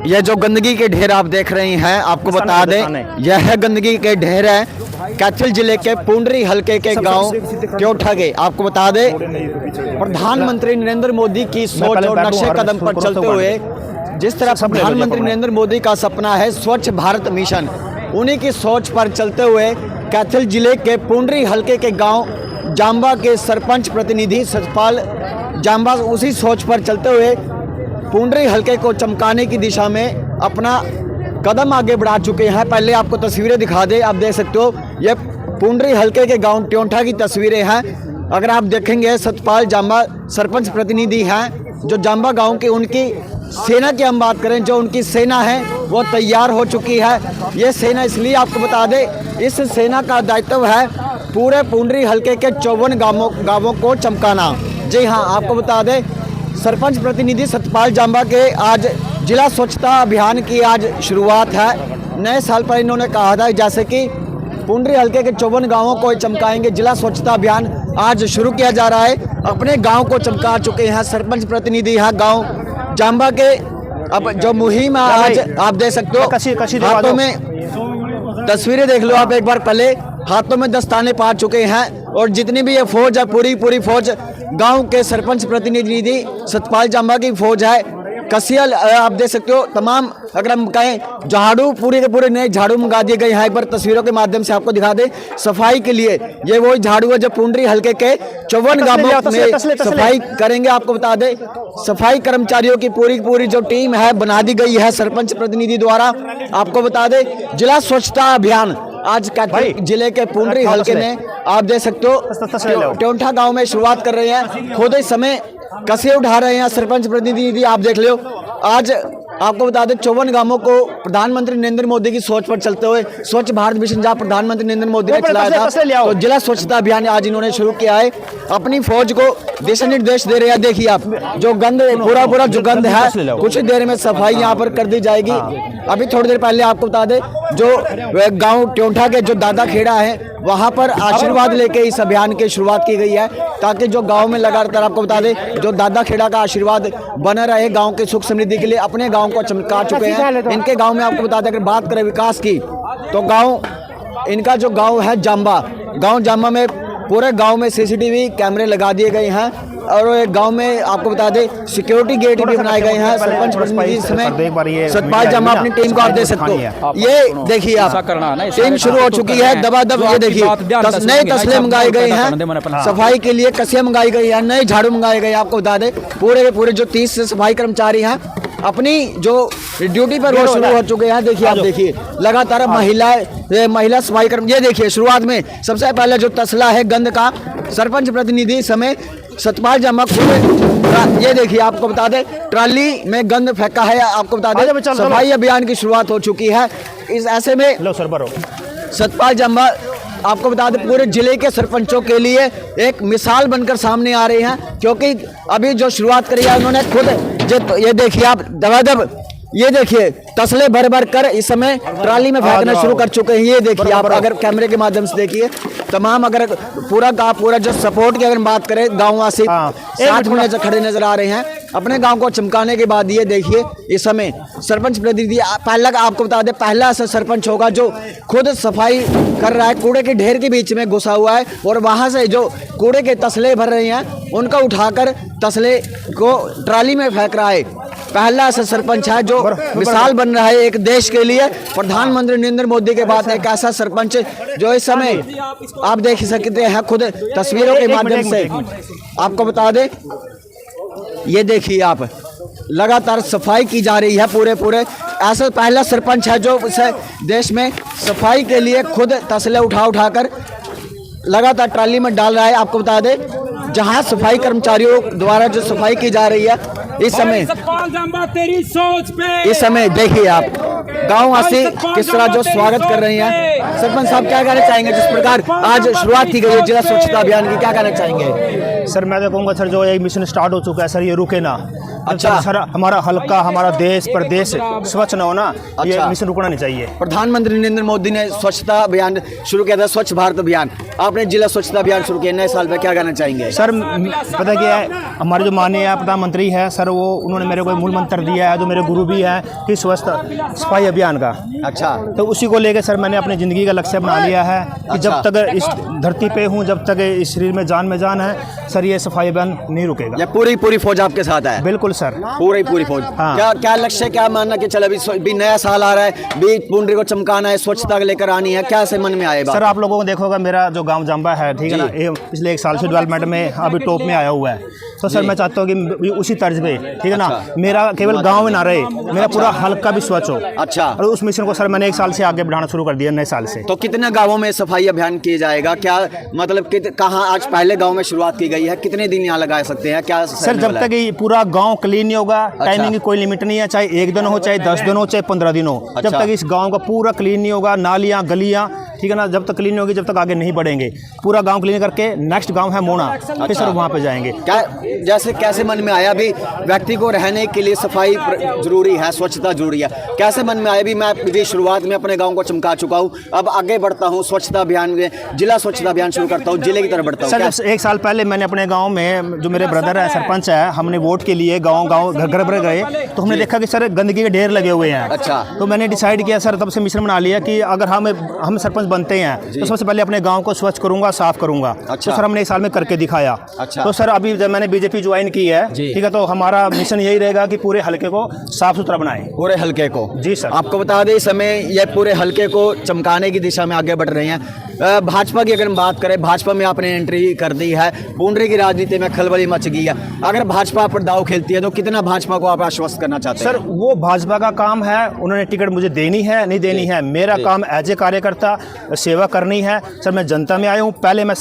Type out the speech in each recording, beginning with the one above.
ये जो गंदगी के ढेर आप देख रहे हैं, आपको बता दें यह गंदगी के ढेर है कैथल जिले के पुंडरी हलके के गांव त्योठा के। आपको बता दें प्रधानमंत्री नरेंद्र मोदी की सोच और नक्शे कदम पर चलते हुए जिस तरह प्रधानमंत्री नरेंद्र मोदी का सपना है स्वच्छ भारत मिशन, उन्हीं की सोच पर चलते हुए कैथल जिले के पुंडरी हलके के गांव जांबा के सरपंच प्रतिनिधि सतपाल जांबा उसी सोच पर चलते हुए पुंडरी हलके को चमकाने की दिशा में अपना कदम आगे बढ़ा चुके हैं। पहले आपको तस्वीरें दिखा दे, आप देख सकते हो ये पुंडरी हलके के गांव त्योठा की तस्वीरें हैं। अगर आप देखेंगे सतपाल जांबा सरपंच प्रतिनिधि हैं जो जांबा गांव के, उनकी सेना की हम बात करें, जो उनकी सेना है वो तैयार हो चुकी है। ये सेना इसलिए आपको बता दे, इस सेना का दायित्व है पूरे पुंडरी हलके के 54 गांवों को चमकाना। जी हाँ, आपको बता दें सरपंच प्रतिनिधि सतपाल जांबा के आज जिला स्वच्छता अभियान की आज शुरुआत है। नए साल पर इन्होंने कहा था जैसे कि पुंडरी हलके के 54 गांवों को चमकाएंगे। जिला स्वच्छता अभियान आज शुरू किया जा रहा है। अपने गांव को चमका चुके हैं सरपंच प्रतिनिधि यहाँ गांव जांबा के। अब जो मुहिम आज आप देख सकते हो, हाथों में तस्वीरें देख लो आप एक बार, पहले हाथों में दस्ताने पा चुके हैं और जितनी भी ये फौज है पूरी फौज गांव के सरपंच प्रतिनिधि सतपाल जांबा की फौज है। कसियल आप देख सकते हो, तमाम अगर हम कहें झाड़ू पूरे के पूरे नए झाड़ू मंगा दिए गए हैं। एक बार तस्वीरों के माध्यम से आपको दिखा दे सफाई के लिए ये वही झाड़ू है जो पुंडरी हलके के 54 गांवों में सफाई करेंगे। आपको बता दे सफाई कर्मचारियों की पूरी जो टीम है बना दी गई है सरपंच प्रतिनिधि द्वारा। आपको बता दे जिला स्वच्छता अभियान आज कैथल जिले के पुंडरी हलके में आप देख सकते हो त्योठा गांव में शुरुआत कर रहे हैं। खुद इस समय कसे उठा रहे हैं सरपंच प्रतिनिधि, आप देख लो। आज आपको बता दें 54 गांवों को प्रधानमंत्री नरेंद्र मोदी की सोच पर चलते हुए स्वच्छ भारत मिशन जहां प्रधानमंत्री नरेंद्र मोदी ने चलाया था, तो जिला स्वच्छता अभियान आज इन्होंने शुरू किया है। अपनी फौज को दिशा निर्देश दे रहे हैं। देखिए आप जो गंद पूरा जो गंद है कुछ देर में सफाई यहाँ पर कर दी जाएगी। अभी थोड़ी देर पहले आपको बता दें जो गाँव त्योठा के जो दादा खेड़ा है वहाँ पर आशीर्वाद लेके इस अभियान की शुरुआत की गई है ताकि जो गांव में लगातार आपको बता दें जो दादा खेड़ा का आशीर्वाद बना रहे गांव के सुख समृद्धि के लिए। अपने गांव को चमका चुके हैं। इनके गांव में आपको बता दें अगर बात करें विकास की तो गांव इनका जो गांव है जांबा में पूरे गांव में सीसीटीवी कैमरे लगा दिए गए हैं और एक गांव में आपको बता दें सिक्योरिटी गेट भी बनाए गए हैं। सरपंच प्रतिनिधि समय सतपाल जांबा अपनी टीम को आप देख सकते हो। ये देखिए आप टीम शुरू हो चुकी है दबादब। ये देखिए नए तसले मंगाए गए हैं सफाई के लिए, कसियां मंगाई गई है, नए झाड़ू मंगाए गए। आपको बता दें पूरे जो 30 सफाई कर्मचारी हैं अपनी जो ड्यूटी पर वो शुरू हो चुके हैं। देखिए आप देखिए लगातार महिला सफाई कर्मचारी। ये देखिए शुरुआत में सबसे पहले जो तसला है गंद का सरपंच प्रतिनिधि समय सतपाल जांबा ये देखिए आपको बता दें ट्राली में गंद फेंका है। आपको बता दें सफाई अभियान की शुरुआत हो चुकी है। इस ऐसे में सतपाल जांबा आपको बता दें पूरे जिले के सरपंचों के लिए एक मिसाल बनकर सामने आ रहे हैं क्योंकि अभी जो शुरुआत करी है उन्होंने खुद ये देखिए आप दबादब ये देखिए तसले भर कर इस समय ट्राली में फेंकना शुरू कर चुके हैं। ये देखिए आप अगर कैमरे के माध्यम से देखिए तमाम अगर पूरा जो सपोर्ट की अगर बात करें गाँववासी साथ में खड़े नजर आ रहे हैं अपने गांव को चमकाने के बाद। ये देखिए इस समय सरपंच प्रतिनिधि पहला आपको बता दें पहला ऐसा सरपंच होगा जो खुद सफाई कर रहा है, कूड़े के ढेर के बीच में घुसा हुआ है और वहां से जो कूड़े के तसले भर रहे हैं उनका उठाकर तसले को ट्राली में फेंक रहा है। पहला ऐसा सरपंच है जो मिसाल बन रहा है एक देश के लिए। प्रधानमंत्री नरेंद्र मोदी के बाद एक ऐसा सरपंच जो इस समय आप देख सकते हैं खुद तस्वीरों के माध्यम से। आपको बता दें ये देखिए आप लगातार सफाई की जा रही है पूरे ऐसा पहला सरपंच है जो इस देश में सफाई के लिए खुद तसले उठाकर लगातार ट्राली में डाल रहा है। आपको बता दें जहां सफाई कर्मचारियों द्वारा जो सफाई की जा रही है इस समय देखिए आप गांववासी किस तरह जो स्वागत कर रहे हैं। सरपंच साहब क्या कहना चाहेंगे जिस प्रकार आज शुरुआत की गई है जिला स्वच्छता अभियान की, क्या कहना चाहेंगे? सर मैं तो कहूँगा सर जो ये मिशन स्टार्ट हो चुका है सर ये रुके ना, अच्छा सर, हमारा हल्का, हमारा देश प्रदेश स्वच्छ न होना, ये मिशन रुकना नहीं चाहिए। प्रधानमंत्री नरेंद्र मोदी ने स्वच्छता अभियान शुरू किया था, स्वच्छ भारत अभियान। आपने जिला स्वच्छता अभियान शुरू किया, नए साल में क्या कहना चाहेंगे? सर पता क्या है, हमारे जो माननीय प्रधानमंत्री है सर, वो उन्होंने मेरे को मूल मंत्र दिया है, जो मेरे गुरु भी है, कि सफाई अभियान का। अच्छा, तो उसी को लेकर सर मैंने अपनी ज़िंदगी का लक्ष्य बना लिया है कि जब तक इस धरती पे हूँ, जब तक इस शरीर में जान है सर, ये सफाई अभियान नहीं रुकेगा। ये पूरी फौज आपके साथ है? बिल्कुल सर, पूरी फौज। हाँ। क्या लक्ष्य, क्या मानना कि चलो अभी नया साल आ रहा है, भी पुंडरी को चमकाना है, स्वच्छता लेकर आनी है, क्या से मन में आए? सर आप लोगों को देखोगा, मेरा जो गांव जाम्बा है, ठीक है ना, ये पिछले 1 साल से डेवलपमेंट में अभी टॉप में आया हुआ है। तो सर मैं चाहता हूँ कि उसी तर्ज पे, ठीक है ना, मेरा केवल गांव में ना रहे, मेरा पूरा हल्का भी स्वच्छ हो। अच्छा, और उस मिशन को सर मैंने 1 साल से आगे बढ़ाना शुरू कर दिया, नए साल से। तो कितने गांवों में सफाई अभियान किया जाएगा? क्या मतलब कहाँ आज पहले गांव में शुरुआत की गई है, कितने दिन यहाँ लगा सकते हैं? क्या सर जब तक ये पूरा गांव क्लीन नहीं होगा, टाइमिंग की कोई लिमिट नहीं है, चाहे 1 दिन हो, चाहे 10 दिन हो, चाहे 15 दिन हो, जब तक इस गांव का पूरा क्लीन नहीं होगा, नालियाँ गलियाँ, ठीक है ना, जब तक क्लीन नहीं होगी, जब तक आगे नहीं बढ़ेंगे। पूरा गांव क्लीन करके नेक्स्ट गांव है मोना, फिर सर वहाँ पे जाएंगे। क्या जैसे कैसे मन में आया भी व्यक्ति को रहने के लिए सफाई जरूरी है, स्वच्छता जरूरी है? कैसे मन में आया भी मैं भी शुरुआत में अपने गांव को चमका चुका हूं, अब आगे बढ़ता हूं, स्वच्छता अभियान में जिला स्वच्छता अभियान शुरू करता हूं, जिले की तरफ बढ़ता हूं? सर 1 साल पहले मैंने अपने गाँव में, जो मेरे ब्रदर है सरपंच है, हमने वोट के लिए गाँव घर घर गए, तो हमने देखा कि सर गंदगी के ढेर लगे हुए हैं। अच्छा, तो मैंने डिसाइड किया सर, तब से मिशन बना लिया कि अगर हम सरपंच बनते हैं तो सबसे पहले अपने गांव को स्वच्छ करूंगा, साफ करूंगा। अच्छा। तो सर हमने 1 साल में करके दिखाया। अच्छा। तो सर अभी जब मैंने बीजेपी ज्वाइन की है, ठीक है, तो हमारा मिशन यही रहेगा कि पूरे हलके को साफ सुथरा बनाए। पूरे हलके को? जी सर। आपको बता दें, इस समय ये पूरे हलके को चमकाने की दिशा में आगे बढ़ रहे हैं। भाजपा की अगर हम बात करें, भाजपा में आपने एंट्री कर दी है, पुंडरी की राजनीति में खलबली मच गई है। अगर भाजपा पर दाव खेलती है तो कितना भाजपा को आप आश्वस्त करना चाहते हैं? सर वो भाजपा का काम है, उन्होंने टिकट मुझे देनी है नहीं देनी है, मेरा काम एज ए कार्यकर्ता सेवा करनी है। सर मैं जनता में आया हूँ, पहले मैं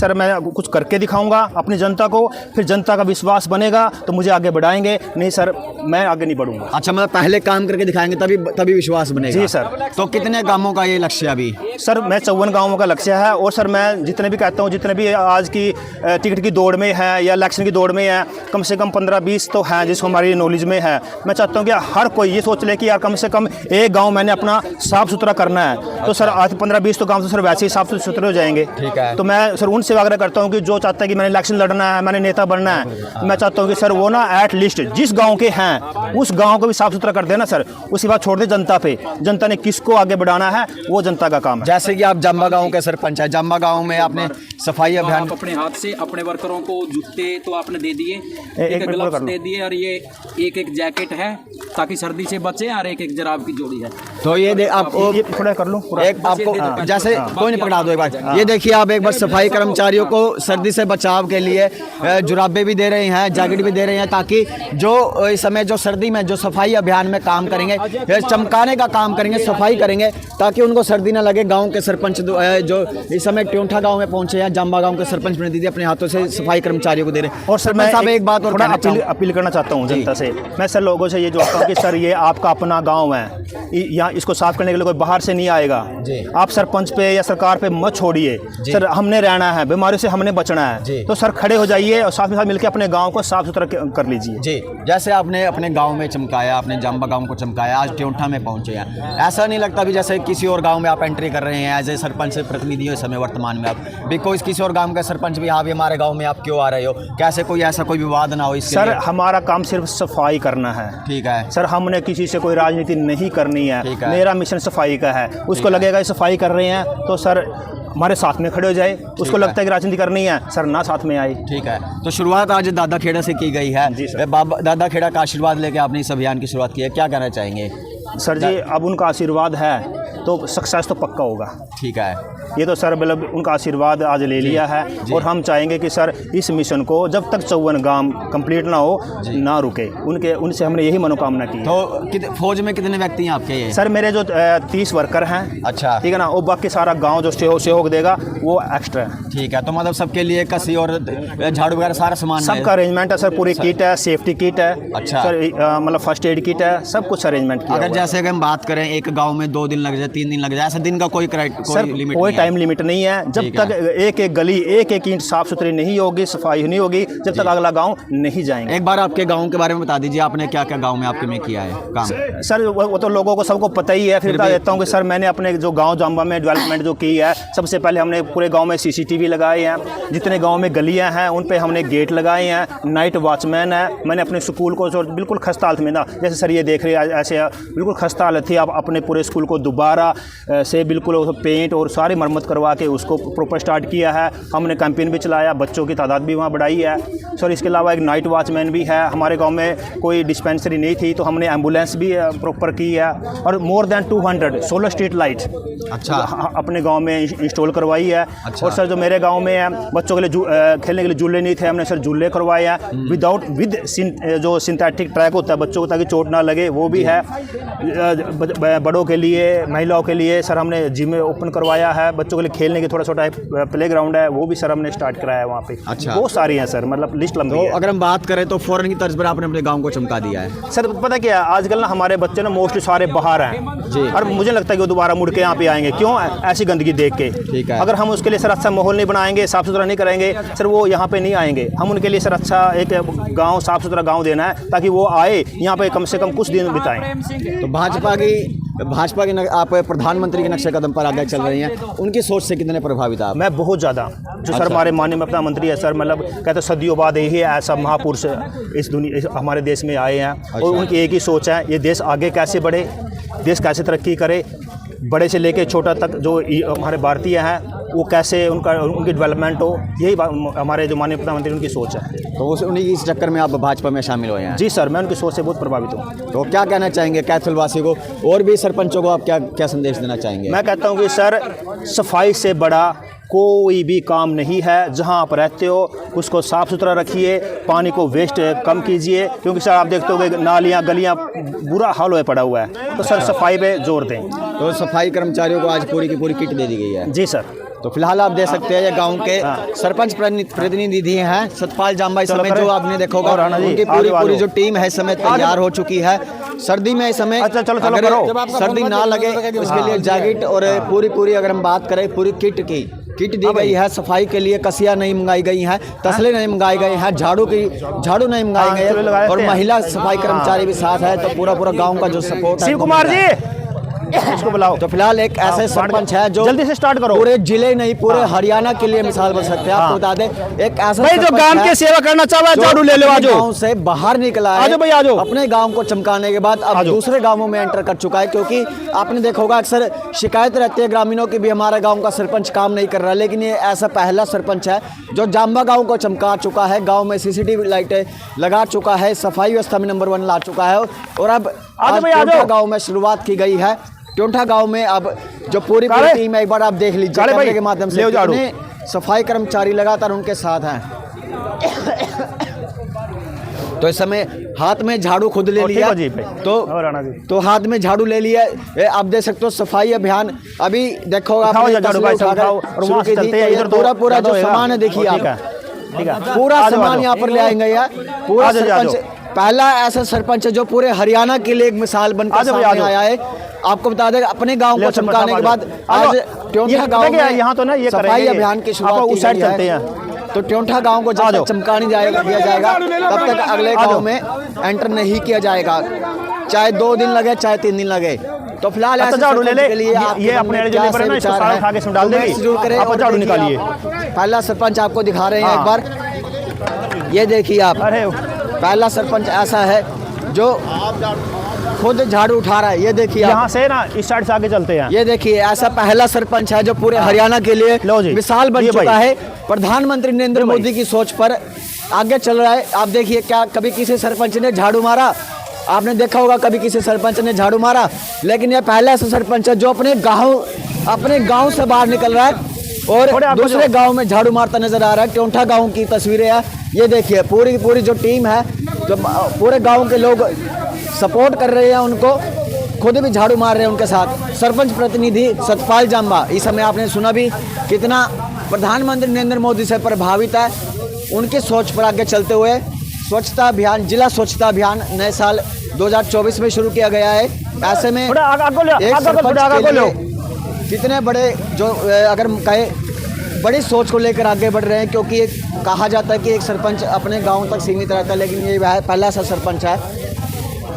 कुछ करके दिखाऊंगा अपनी जनता को, फिर जनता का विश्वास बनेगा तो मुझे आगे बढ़ाएंगे, नहीं सर मैं आगे नहीं बढ़ूंगा। अच्छा, मतलब पहले काम करके दिखाएंगे तभी विश्वास बनेगा? जी सर। तो कितने गांवों का ये लक्ष्य अभी? सर मैं 54 गांवों का लक्ष्य है, और सर मैं जितने भी कहता हूँ, जितने भी आज की टिकट की दौड़ में है या इलेक्शन की दौड़ में है, कम से कम 15-20 तो हैं जिसको हमारी नॉलेज में है। मैं चाहता हूँ कि हर कोई ये सोच ले कि यार कम से कम एक गाँव मैंने अपना साफ सुथरा करना है। तो सर आज 15-20 तो गाँव तो सर वैसे ही साफ सुथरे हो जाएंगे। ठीक है। तो मैं सर उनसे आग्रह करता हूँ कि जो चाहता है कि मैंने इलेक्शन लड़ना है, मैंने नेता बनना है, मैं चाहता हूँ कि सर वो ना एट लीस्ट जिस गाँव के हैं उस गाँव को भी साफ सुथरा कर देना सर, उसके बाद छोड़ दे जनता पे, जनता ने किसको आगे बढ़ाना है वो जनता का काम है। जैसे कि आप जाम्बा गांव के सरपंच है, जाम्बा गांव में आपने सफाई अभियान अपने हाथ से अपने वर्करों को जूते तो आपने दे दिए, एक ग्लव्स दे दिए, और ये एक जैकेट है ताकि सर्दी से बचे, और एक जराब की जोड़ी है। तो ये आप थोड़ा कर लूँ एक आपको जैसे कोई नहीं पकड़ा दो एक बार, ये देखिए आप एक बार सफाई कर्मचारियों को सर्दी से बचाव के लिए जुराबे भी दे रहे हैं, जैकेट भी दे रहे हैं, ताकि जो इस समय जो सर्दी में जो सफाई अभियान में काम करेंगे, चमकाने का काम करेंगे, सफाई करेंगे, ताकि उनको सर्दी ना लगे। गांव के सरपंच जो इस समय ट्योंठा गांव में पहुंचे हैं, जाम्बा गांव के सरपंच ने दीदी अपने हाथों से सफाई कर्मचारियों को दे रहे हैं। और सर मैं एक बात और अपील करना चाहता हूँ जनता से, मैं सर लोगों से ये जोड़ता हूँ कि सर ये आपका अपना गाँव है, यहाँ इसको साफ करने के लिए कोई बाहर से नहीं आएगा। आप सरपंच पे या सरकार पे मत छोड़िए, सर हमने रहना है, बीमारियों से हमने बचना है, तो सर खड़े हो जाइए और साथ में साथ मिलकर अपने गांव को साफ सुथरा कर लीजिए। जी, जैसे आपने अपने गांव में चमकाया, आपने जाम्बा गांव को चमकाया, आज ट्योंठा में पहुंचे हैं, ऐसा नहीं लगता भी जैसे किसी और गांव में आप एंट्री कर रहे हैं एज ए सरपंच प्रतिनिधि हो इस समय वर्तमान में आप भी, कोई किसी और गांव का सरपंच भी, हाँ भी हमारे गाँव में आप क्यों आ रहे हो, कैसे कोई ऐसा कोई विवाद ना हो इसके सर लिए? हमारा काम सिर्फ सफाई करना है। ठीक है सर, हमने किसी से कोई राजनीति नहीं करनी है, मेरा मिशन सफाई का है। उसको लगेगा सफाई कर रहे हैं तो सर हमारे साथ में खड़े हो जाए, उसको लगता है कि राजनीति करनी है सर ना साथ में आए। ठीक है, तो शुरुआत आज दादा खेड़ा से की गई है, बाबा दादा खेड़ा का आशीर्वाद लेके आपने इस अभियान की शुरुआत की है, क्या कहना चाहेंगे? सर जी अब उनका आशीर्वाद है तो सक्सेस तो पक्का होगा। ठीक है, ये तो सर मतलब उनका आशीर्वाद आज ले लिया है, और हम चाहेंगे कि सर इस मिशन को जब तक 54 गांव कंप्लीट ना हो ना रुके, उनसे हमने यही मनोकामना की। तो फौज में कितने व्यक्ति हैं आपके? ये सर मेरे जो 30 वर्कर हैं। अच्छा, ठीक है ना, वो बाकी सारा गांव जो सहयोग देगा वो एक्स्ट्रा है। ठीक है, तो मतलब सबके लिए कसी और झाड़ू वगैरह सारा सामान सबका अरेंजमेंट है सर, पूरी किट है, सेफ्टी किट है। अच्छा सर मतलब फर्स्ट एड किट है, सब कुछ अरेंजमेंट किया। अगर जैसे हम बात करें एक गाँव में 2 दिन लग जाए, 3 दिन लग जाए, ऐसा दिन का कोई सर लिमिट कोई नहीं है? टाइम लिमिट नहीं है। जब ठीक तक एक एक गली एक एक ईंट साफ सुथरी नहीं होगी, सफाई नहीं होगी, जब तक अगला गांव नहीं जाएंगे। एक बार आपके गांव के बारे में बता दीजिए, आपने क्या क्या गांव में आपके में किया है काम? सर वो तो लोगों को सबको पता ही है, फिर बता देता हूँ कि सर मैंने अपने जो गांव जाम्बा में डेवलपमेंट जो की है, सबसे पहले हमने पूरे गांव में CCTV लगाए हैं, जितने गांव में गलियां हैं उन पे हमने गेट लगाए हैं, नाइट वॉचमैन है। मैंने अपने स्कूल को जो बिल्कुल खस्ता हालत में ना, जैसे सर ये देख रहे हैं ऐसे बिल्कुल खस्ता हालत थी, अब अपने पूरे स्कूल को दोबारा से बिल्कुल पेंट और सारी मरम्मत करवा के उसको प्रॉपर स्टार्ट किया है। हमने कैंपेन भी चलाया, बच्चों की तादाद भी वहाँ बढ़ाई है। सर इसके अलावा एक नाइट वॉचमैन भी है। हमारे गाँव में कोई डिस्पेंसरी नहीं थी तो हमने एम्बुलेंस भी प्रॉपर की है, और more than 200 solar street light अच्छा अपने गांव में इंस्टॉल करवाई है। अच्छा। और सर जो मेरे गांव में है, बच्चों के लिए खेलने के लिए झूले नहीं थे, हमने सर झूले करवाए हैं विद जो सिंथेटिक ट्रैक होता है बच्चों को ताकि चोट ना लगे, वो भी है। बड़ों के लिए, महिलाओं के लिए सर हमने जिम ओपन करवाया है, बच्चों के लिए खेलने की थोड़ा छोटा प्ले ग्राउंड है, वो भी सर हमने स्टार्ट कराया है वहाँ पे। अच्छा। बहुत सारी हैं सर, मतलब लिस्ट लंबी है। अगर हम बात करें तो फॉरेन की तर्ज पर आपने अपने गांव को चमका दिया है। सर पता क्या है, आजकल ना हमारे बच्चे ना मोस्टली सारे बाहर हैं जी। और मुझे लगता है कि वो दोबारा मुड़ के यहाँ पे आएंगे, क्यों? ऐसी गंदगी देख के। ठीक है। अगर हम उसके लिए सर अच्छा माहौल नहीं बनाएंगे, साफ सुथरा नहीं करेंगे, सर वो यहाँ पे नहीं आएंगे। हम उनके लिए सर अच्छा एक गांव, साफ सुथरा गांव देना है ताकि वो आए यहाँ पे कम से कम कुछ दिन बिताएं। तो भाजपा की आप प्रधानमंत्री के नक्शे कदम पर आगे चल रही हैं, उनकी सोच से कितने प्रभावित आप? मैं बहुत ज़्यादा, जो सर हमारे माननीय प्रधानमंत्री है सर, मतलब कहते सदियों बाद यही ऐसा महापुरुष इस दुनिया हमारे देश में आए हैं। और उनकी एक ही सोच है, ये देश आगे कैसे बढ़े, देश कैसे तरक्की करे, बड़े से लेके छोटा तक जो हमारे भारतीय हैं वो कैसे उनकी डेवलपमेंट हो, यही हमारे जो माननीय प्रधानमंत्री उनकी सोच है। तो उन्हीं इस चक्कर में आप भाजपा में शामिल हुए हैं? जी सर, मैं उनकी सोच से बहुत प्रभावित हूँ। तो क्या कहना चाहेंगे कैथल वासी को और भी सरपंचों को, आप क्या संदेश देना चाहेंगे? मैं कहता हूँ कि सर सफाई से बड़ा कोई भी काम नहीं है। जहाँ आप रहते हो उसको साफ़ सुथरा रखिए, पानी को वेस्ट कम कीजिए, क्योंकि सर आप देखते हो नालियाँ गलियाँ बुरा हाल हुआ पड़ा हुआ है। तो सर सफाई पे जोर दें। तो सफाई कर्मचारियों को आज पूरी की पूरी किट दे दी गई है? जी सर। तो फिलहाल आप दे सकते हैं ये गांव के सरपंच प्रतिनिधि हैं सतपाल जाम्बा, इस समय जो आपने देखा होगा उनकी पूरी जो टीम है इस समय तैयार हो चुकी है। सर्दी में इस समय अगर सर्दी ना लगे इसके लिए जैकेट और पूरी अगर हम बात करें पूरी किट दी गई है। सफाई के लिए कसियां नहीं मंगाई गई हैं, तसले नहीं मंगाए गए हैं, झाड़ू नहीं मंगाए गए हैं, और महिला सफाई कर्मचारी भी साथ है। तो पूरा गाँव का जो सपोर्ट है। शिव कुमार जी इसको बुलाओ। तो फिलहाल एक ऐसे सरपंच है जो जल्दी से स्टार्ट करो, पूरे जिले नहीं पूरे हरियाणा के लिए मिसाल बन सकते हैं। आपको बता दें एक ऐसा भाई जो गांव की सेवा करना चाहे झाड़ू ले लो, आजो गांव से बाहर निकला है, आजो भाई आजो। अपने गांव को चमकाने के बाद अब दूसरे गांवों में एंटर कर चुका है। क्योंकि आपने देखा होगा अक्सर शिकायत रहती है ग्रामीणों की भी, हमारा गाँव का सरपंच काम नहीं कर रहा, लेकिन ये ऐसा पहला सरपंच है जो जाम्बा गाँव को चमका चुका है। गाँव में CCTV लाइटें लगा चुका है, सफाई व्यवस्था में नंबर 1 ला चुका है। और अब गाँव में शुरुआत की गई है। ट्योंठा गांव में अब जो पूरी टीम है, एक बार आप देख लीजिए कैमरे के माध्यम से कितने सफाई कर्मचारी लगातार उनके साथ हैं। तो इस समय हाथ में झाड़ू खुद ले लिया, तो हाथ में झाड़ू ले लिया। आप देख सकते हो सफाई अभियान अभी देखो पूरा जो सामान है देखिए आप, पूरा सामान यहाँ पर ले आएंगे यार। पूरा सरपंच पहला ऐसा सरपंच है जो पूरे हरियाणा के लिए एक मिसाल बनकर सामने आया है। आपको बता दें अपने गांव को चमकाने के बाद आज ट्योंठा गांव में यहाँ तो ना ये सफाई अभियान की शुरुआत की गई है। तो ट्योंठा गांव को जब तक चमकाने दिया जाएगा तब तक अगले गांव में एंटर नहीं किया जाएगा, चाहे 2 दिन लगे चाहे 3 दिन लगे। तो फिलहाल ये अपने जरूर करें, झाड़ू निकालिए। पहला सरपंच आपको दिखा रहे हैं एक बार, ये देखिए आप, पहला सरपंच ऐसा है जो खुद झाड़ू उठा रहा है। ये देखिए यहाँ से ना इस साइड से आगे चलते हैं। ये देखिए ऐसा पहला सरपंच है जो पूरे हरियाणा के लिए मिसाल बन चुका है। प्रधानमंत्री नरेंद्र मोदी की सोच पर आगे चल रहा है। आप देखिए क्या कभी किसी सरपंच ने झाड़ू मारा? आपने देखा होगा कभी किसी सरपंच ने झाड़ू मारा, लेकिन यह पहला ऐसा सरपंच है जो अपने गाँव से बाहर निकल रहा है और दूसरे गाँव में झाड़ू मारता नजर आ रहा है। ट्योंठा गाँव की तस्वीरें हैं, ये देखिए पूरी जो टीम है, जो पूरे गाँव के लोग सपोर्ट कर रहे हैं उनको, खुद भी झाड़ू मार रहे हैं उनके साथ। सरपंच प्रतिनिधि सतपाल जाम्बा, इस समय आपने सुना भी कितना प्रधानमंत्री नरेंद्र मोदी से प्रभावित है। उनकी सोच पर आगे चलते हुए स्वच्छता अभियान, जिला स्वच्छता अभियान नए साल 2024 में शुरू किया गया है। ऐसे में एक सरपंच के लिए कितने बड़े जो अगर कहे बड़ी सोच को लेकर आगे बढ़ रहे हैं, क्योंकि एक कहा जाता है कि एक सरपंच अपने गांव तक सीमित रहता है, लेकिन ये पहला ऐसा सरपंच है,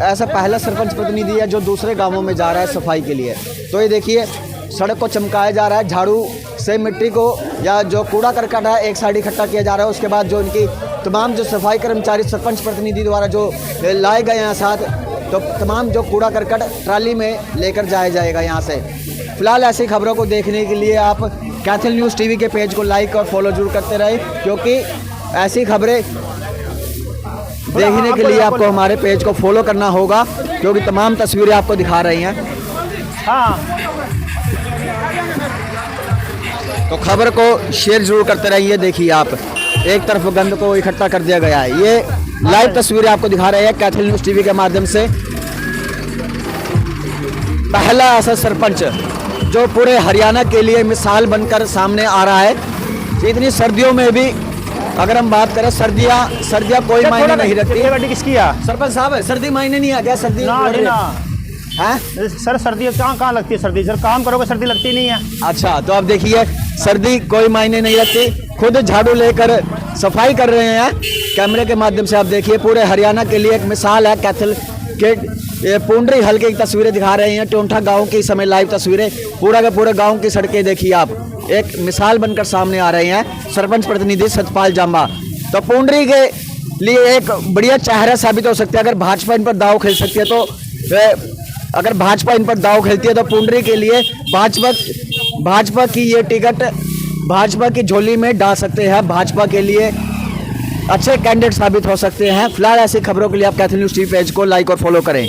ऐसा पहला सरपंच प्रतिनिधि है जो दूसरे गांवों में जा रहा है सफाई के लिए। तो ये देखिए सड़क को चमकाया जा रहा है, झाड़ू से मिट्टी को या जो कूड़ा करकट है एक साइड इकट्ठा किया जा रहा है। उसके बाद जो इनकी तमाम जो सफाई कर्मचारी सरपंच प्रतिनिधि द्वारा जो लाए गए हैं साथ, तो तमाम जो कूड़ा करकट ट्राली में लेकर जाया जाएगा यहाँ से। फिलहाल ऐसी खबरों को देखने के लिए आप कैथल न्यूज़ टीवी के पेज को लाइक और फॉलो जरूर करते रहे, क्योंकि ऐसी खबरें देखने के लिए आपको हमारे पेज को फॉलो करना होगा, क्योंकि तमाम तस्वीरें आपको दिखा रही हैं। हाँ, तो खबर को शेयर जरूर करते रहिए। देखिए आप एक तरफ गंद को इकट्ठा कर दिया गया है, ये लाइव तस्वीरें आपको दिखा रहे हैं कैथल न्यूज़ टीवी के माध्यम से। पहला ऐसा सरपंच जो पूरे हरियाणा के लिए मिसाल बनकर सामने आ रहा है। इतनी सर्दियों में भी अगर हम बात करें, सर्दियाँ कोई मायने नहीं रखती। किसकी है सरपंच साहब, सर्दी मायने नहीं आ गया, सर्दी है सर, सर्दी कहाँ लगती है सर्दी? सर काम करोगे सर्दी लगती नहीं है। अच्छा, तो अब देखिए सर्दी कोई मायने नहीं रखती, खुद झाड़ू लेकर सफाई कर रहे हैं कैमरे के माध्यम से। आप देखिए पूरे हरियाणा के लिए एक मिसाल है। कैथल के पुंडरी हल्के की तस्वीरें दिखा रहे हैं, टोंठा गांव की समय लाइव तस्वीरें। पूरा का पूरा गांव की सड़कें देखिए आप, एक मिसाल बनकर सामने आ रहे हैं सरपंच प्रतिनिधि सतपाल जांबा। तो पुंडरी के लिए एक बढ़िया चेहरा साबित हो सकता है अगर भाजपा इन पर दाव खेल सकती है। तो अगर भाजपा इन पर दाव खेलती है तो पुंडरी के लिए भाजपा की ये टिकट भाजपा की झोली में डाल सकते हैं, भाजपा के लिए अच्छे कैंडिडेट साबित हो सकते हैं। फिलहाल ऐसी खबरों के लिए आप कैथल न्यूज़ टीवी पेज को लाइक और फॉलो करें।